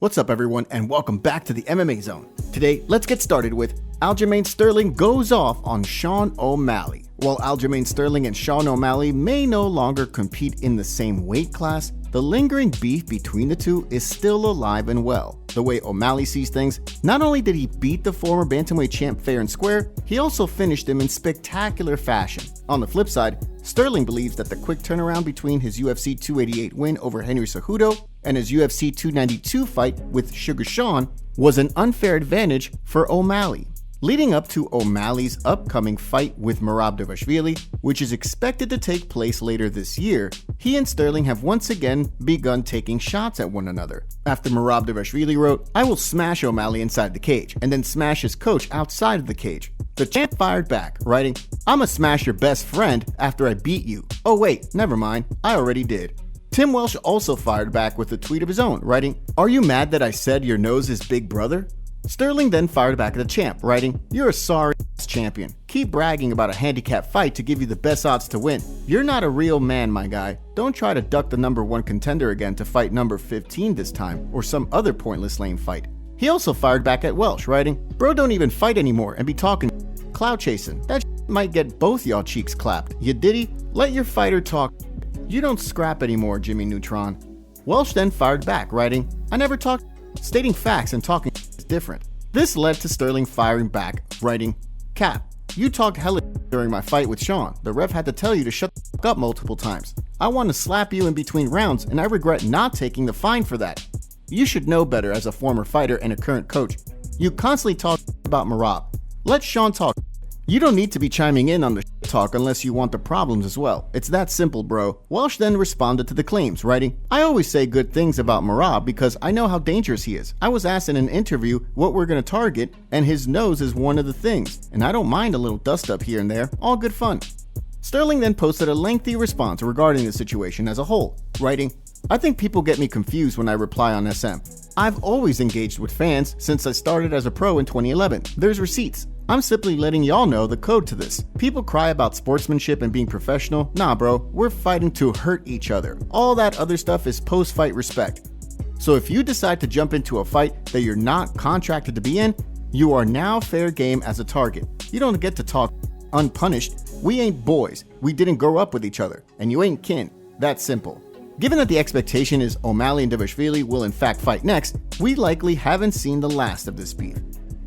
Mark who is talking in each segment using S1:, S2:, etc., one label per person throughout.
S1: What's up, everyone, and welcome back to the MMA Zone. Today, let's get started with Aljamain Sterling goes off on Sean O'Malley. While Aljamain Sterling and Sean O'Malley may no longer compete in the same weight class, the lingering beef between the two is still alive and well. The way O'Malley sees things, not only did he beat the former bantamweight champ fair and square, he also finished him in spectacular fashion. On the flip side, Sterling believes that the quick turnaround between his UFC 288 win over Henry Cejudo and his UFC 292 fight with Sugar Sean was an unfair advantage for O'Malley. Leading up to O'Malley's upcoming fight with Merab Dvalishvili, which is expected to take place later this year, he and Sterling have once again begun taking shots at one another. After Merab Dvalishvili wrote, "I will smash O'Malley inside the cage, and then smash his coach outside of the cage," the champ fired back, writing, "I'ma smash your best friend after I beat you. Oh wait, never mind, I already did." Tim Welsh also fired back with a tweet of his own, writing, "Are you mad that I said your nose is big brother?" Sterling then fired back at the champ, writing, "You're a sorry ass champion. Keep bragging about a handicap fight to give you the best odds to win. You're not a real man, my guy. Don't try to duck the number 1 contender again to fight number 15 this time, or some other pointless lame fight." He also fired back at Welsh, writing, "Bro don't even fight anymore and be talking cloud chasing. That might get both y'all cheeks clapped. You diddy? Let your fighter talk. You don't scrap anymore, Jimmy Neutron." Welsh then fired back, writing, "I never talk. Stating facts and talking is different." This led to Sterling firing back, writing, "Cap, you talked hella during my fight with Sean. The ref had to tell you to shut the fuck up multiple times. I want to slap you in between rounds, and I regret not taking the fine for that. You should know better as a former fighter and a current coach. You constantly talk about Merab. Let Sean talk. You don't need to be chiming in on the talk unless you want the problems as well. It's that simple, bro." Welsh then responded to the claims, writing, "I always say good things about Merab because I know how dangerous he is. I was asked in an interview what we're going to target, and his nose is one of the things. And I don't mind a little dust up here and there. All good fun." Sterling then posted a lengthy response regarding the situation as a whole, writing, "I think people get me confused when I reply on SM. I've always engaged with fans since I started as a pro in 2011. There's receipts. I'm simply letting y'all know the code to this. People cry about sportsmanship and being professional. Nah, bro, we're fighting to hurt each other. All that other stuff is post-fight respect. So if you decide to jump into a fight that you're not contracted to be in, you are now fair game as a target. You don't get to talk unpunished. We ain't boys. We didn't grow up with each other. And you ain't kin. That's simple." Given that the expectation is O'Malley and Dvalishvili will in fact fight next, we likely haven't seen the last of this beef.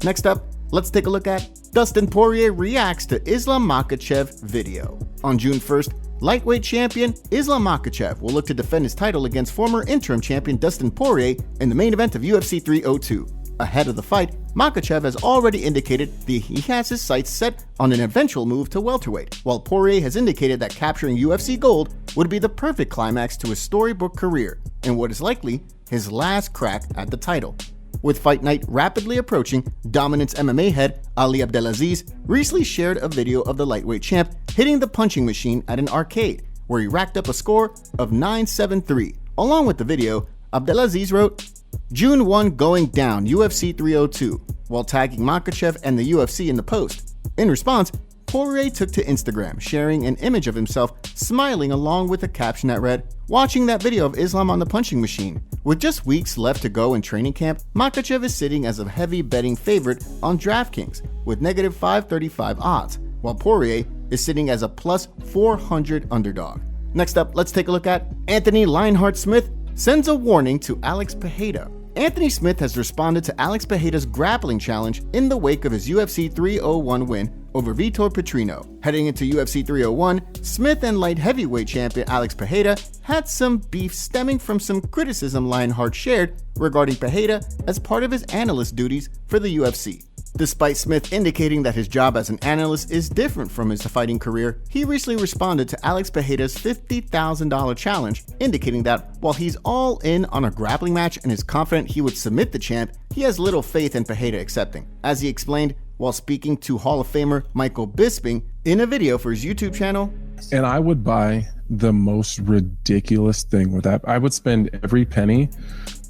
S1: Next up, let's take a look at Dustin Poirier reacts to Islam Makhachev video. On June 1st, lightweight champion Islam Makhachev will look to defend his title against former interim champion Dustin Poirier in the main event of UFC 302. Ahead of the fight, Makhachev has already indicated that he has his sights set on an eventual move to welterweight, while Poirier has indicated that capturing UFC gold would be the perfect climax to his storybook career, and what is likely his last crack at the title. With fight night rapidly approaching, Dominance MMA head Ali Abdelaziz recently shared a video of the lightweight champ hitting the punching machine at an arcade, where he racked up a score of 973. Along with the video, Abdelaziz wrote, "June 1 going down UFC 302, while tagging Makhachev and the UFC in the post. In response, Poirier took to Instagram, sharing an image of himself smiling along with a caption that read, "Watching that video of Islam on the punching machine. With just weeks left to go in training camp, Makhachev is sitting as a heavy betting favorite on DraftKings with negative 535 odds, while Poirier is sitting as a plus 400 underdog." Next up, let's take a look at Anthony Lionheart Smith sends a warning to Alex Pereira. Anthony Smith has responded to Alex Pereira's grappling challenge in the wake of his UFC 301 win over Vitor Petrino. Heading into UFC 301, Smith and light heavyweight champion Alex Pereira had some beef stemming from some criticism Lionheart shared regarding Pereira as part of his analyst duties for the UFC. Despite Smith indicating that his job as an analyst is different from his fighting career, he recently responded to Alex Pereira's $50,000 challenge, indicating that while he's all in on a grappling match and is confident he would submit the champ, he has little faith in Pereira accepting. As he explained while speaking to Hall of Famer Michael Bisping in a video for his YouTube channel.
S2: "And I would buy the most ridiculous thing with that. I would spend every penny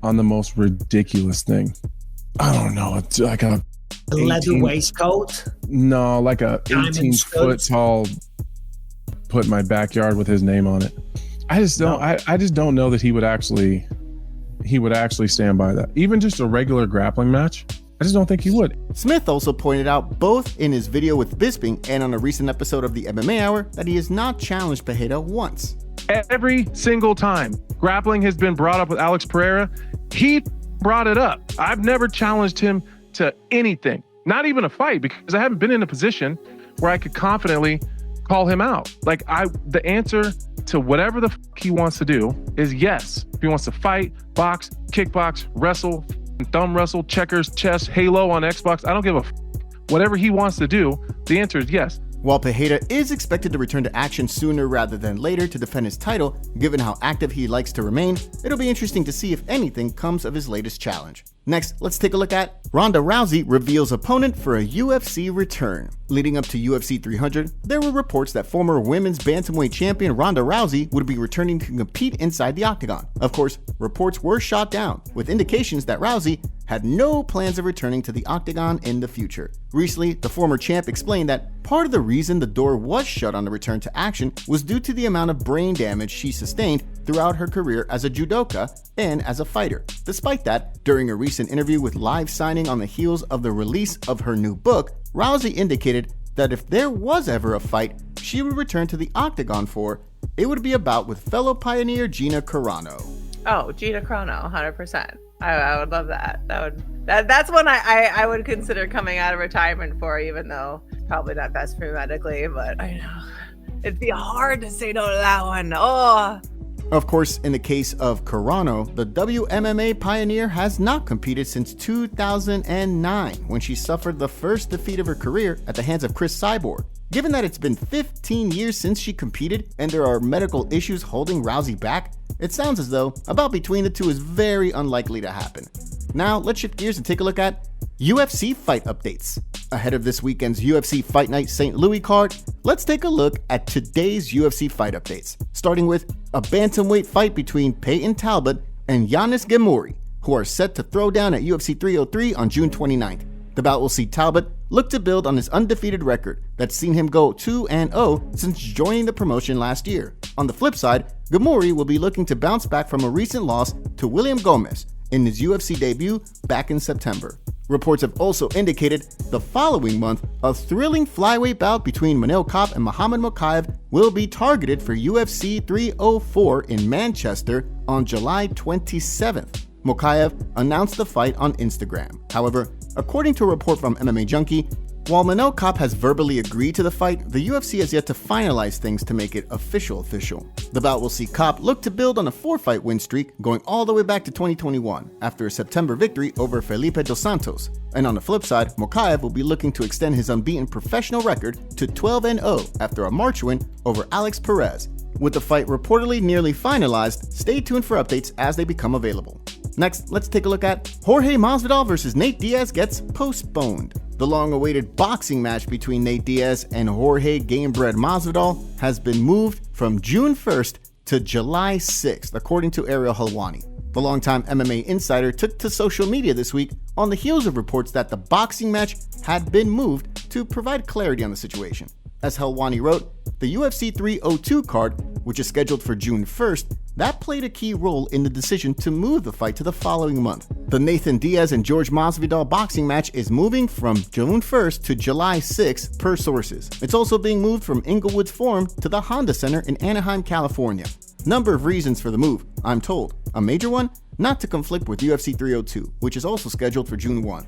S2: on the most ridiculous thing. I don't know, it's like a
S3: leather waistcoat?
S2: No, like a 18-foot tall, put in my backyard with his name on it. I just don't know that he would actually he would actually stand by that. Even just a regular grappling match, I just don't think he would.
S1: Smith also pointed out, both in his video with Bisping and on a recent episode of the MMA Hour, that he has not challenged Pereira once.
S2: Every single time grappling has been brought up with Alex Pereira, he brought it up. I've never challenged him to anything, not even a fight, because I haven't been in a position where I could confidently call him out. Like, the answer to whatever the he wants to do is yes. If he wants to fight, box, kickbox, wrestle, thumb wrestle, checkers, chess, Halo on Xbox, I don't give a whatever he wants to do, the answer is yes.
S1: While Pereira is expected to return to action sooner rather than later to defend his title, given how active he likes to remain, it'll be interesting to see if anything comes of his latest challenge. Next, let's take a look at Ronda Rousey reveals opponent for a UFC return. Leading up to UFC 300, there were reports that former women's bantamweight champion Ronda Rousey would be returning to compete inside the octagon. Of course, reports were shot down, with indications that Rousey had no plans of returning to the octagon in the future. Recently, the former champ explained that part of the reason the door was shut on the return to action was due to the amount of brain damage she sustained throughout her career as a judoka and as a fighter. Despite that, during a recent interview with Live Signing on the heels of the release of her new book, Rousey indicated that if there was ever a fight she would return to the octagon for, it would be a bout with fellow pioneer Gina Carano.
S4: Oh, Gina Carano, 100%. I would love that. That's one I would consider coming out of retirement for, even though probably not best for me medically, but I know it'd be hard to say no to that one. Oh.
S1: Of course, in the case of Carano, the WMMA pioneer has not competed since 2009, when she suffered the first defeat of her career at the hands of Chris Cyborg. Given that it's been 15 years since she competed and there are medical issues holding Rousey back, it sounds as though a bout between the two is very unlikely to happen. Now, let's shift gears and take a look at UFC Fight updates. Ahead of this weekend's UFC Fight Night St. Louis card, let's take a look at today's UFC Fight updates, starting with a bantamweight fight between Peyton Talbot and Yanis Ghemmouri, who are set to throw down at UFC 303 on June 29th. The bout will see Talbot look to build on his undefeated record that's seen him go 2-0 since joining the promotion last year. On the flip side, Ghemmouri will be looking to bounce back from a recent loss to William Gomez in his UFC debut back in September. Reports have also indicated the following month, a thrilling flyweight bout between Manel Kape and Islam Makhachev will be targeted for UFC 304 in Manchester on July 27th. Makhachev announced the fight on Instagram. However, according to a report from MMA Junkie, while Manel Kape has verbally agreed to the fight, the UFC has yet to finalize things to make it official. The bout will see Kape look to build on a 4-fight win streak going all the way back to 2021 after a September victory over Felipe Dos Santos. And on the flip side, Makhachev will be looking to extend his unbeaten professional record to 12-0 after a March win over Alex Perez. With the fight reportedly nearly finalized, stay tuned for updates as they become available. Next, let's take a look at Jorge Masvidal versus Nate Diaz gets postponed. The long-awaited boxing match between Nate Diaz and Jorge Gamebred Masvidal has been moved from June 1st to July 6th, according to Ariel Helwani. The longtime MMA insider took to social media this week on the heels of reports that the boxing match had been moved to provide clarity on the situation. As Helwani wrote, the UFC 302 card, which is scheduled for June 1st, that played a key role in the decision to move the fight to the following month. The Nathan Diaz and George Masvidal boxing match is moving from June 1st to July 6th per sources. It's also being moved from Inglewood's Forum to the Honda Center in Anaheim, California. Number of reasons for the move, I'm told. A major one, not to conflict with UFC 302, which is also scheduled for June 1.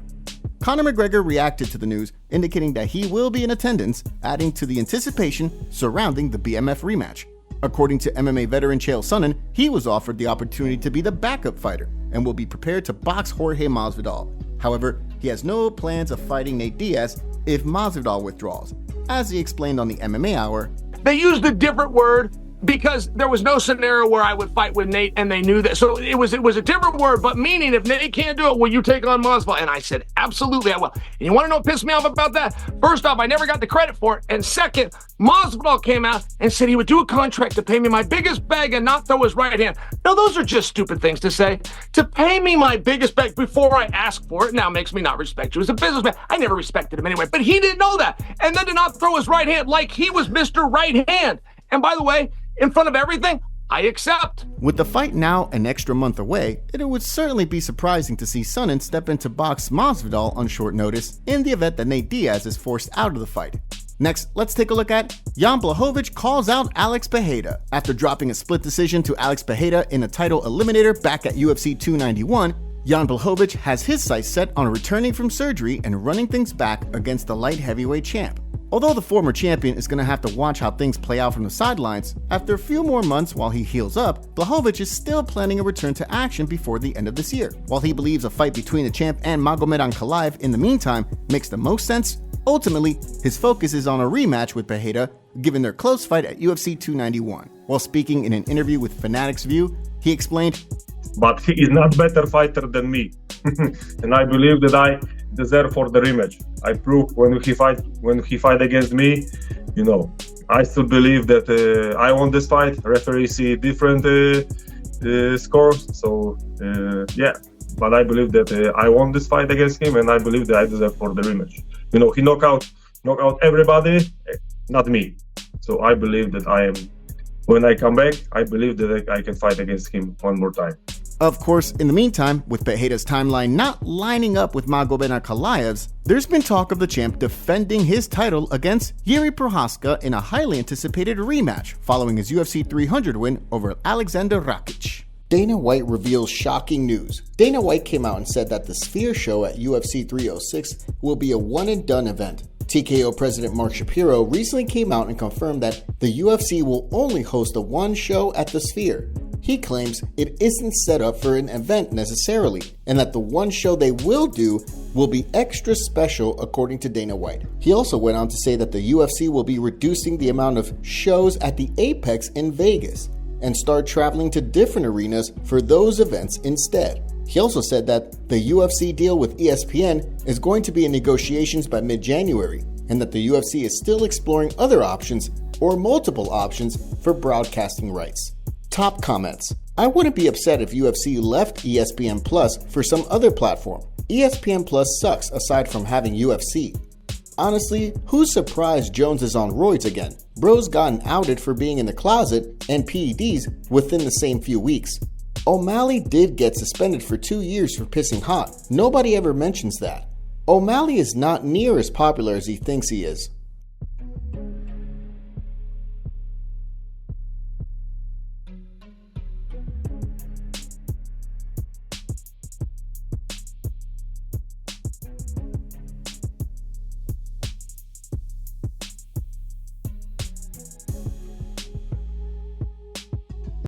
S1: Conor McGregor reacted to the news, indicating that he will be in attendance, adding to the anticipation surrounding the BMF rematch. According to MMA veteran Chael Sonnen, he was offered the opportunity to be the backup fighter and will be prepared to box Jorge Masvidal. However, he has no plans of fighting Nate Diaz if Masvidal withdraws. As he explained on the MMA Hour,
S5: they used a different word because there was no scenario where I would fight with Nate, and they knew that. So it was a different word, but meaning if Nate can't do it, will you take on Masvidal? And I said, absolutely, I will. And you want to know what pissed me off about that? First off, I never got the credit for it. And second, Masvidal came out and said he would do a contract to pay me my biggest bag and not throw his right hand. Now, those are just stupid things to say. To pay me my biggest bag before I ask for it now makes me not respect you as a businessman. I never respected him anyway, but he didn't know that. And then to not throw his right hand like he was Mr. Right Hand. And by the way, in front of everything, I accept.
S1: With the fight now an extra month away, it would certainly be surprising to see Sonnen step in to box Masvidal on short notice in the event that Nate Diaz is forced out of the fight. Next, let's take a look at Jan Blachowicz calls out Alex Pereira. After dropping a split decision to Alex Pereira in a title eliminator back at UFC 291, Jan Blachowicz has his sights set on returning from surgery and running things back against the light heavyweight champ. Although the former champion is going to have to watch how things play out from the sidelines, after a few more months while he heals up, Blachowicz is still planning a return to action before the end of this year. While he believes a fight between the champ and Magomed Ankalaev in the meantime makes the most sense, ultimately, his focus is on a rematch with Pereira, given their close fight at UFC 291. While speaking in an interview with Fanatics View, he explained,
S6: "But he is not better fighter than me, and I believe that I deserve for the rematch. I proved when he fight against me, I still believe that I won this fight. Referee see different scores, so yeah. But I believe that I won this fight against him, and I believe that I deserve for the rematch. He knock out everybody, not me. So I believe that when I come back, I believe that I can fight against him one more time."
S1: Of course, in the meantime, with Pereira's timeline not lining up with Magomed Ankalaev's, there's been talk of the champ defending his title against Jiří Procházka in a highly anticipated rematch following his UFC 300 win over Alexander Rakic. Dana White reveals shocking news. Dana White came out and said that the Sphere show at UFC 306 will be a one-and-done event. TKO President Mark Shapiro recently came out and confirmed that the UFC will only host the one show at the Sphere. He claims it isn't set up for an event necessarily, and that the one show they will do will be extra special according to Dana White. He also went on to say that the UFC will be reducing the amount of shows at the Apex in Vegas and start traveling to different arenas for those events instead. He also said that the UFC deal with ESPN is going to be in negotiations by mid-January, and that the UFC is still exploring other options or multiple options for broadcasting rights. Top comments. I wouldn't be upset if UFC left ESPN Plus for some other platform. ESPN Plus sucks aside from having UFC. Honestly, who's surprised Jones is on roids again? Bro's gotten outed for being in the closet and PEDs within the same few weeks. O'Malley did get suspended for 2 years for pissing hot. Nobody ever mentions that. O'Malley is not near as popular as he thinks he is.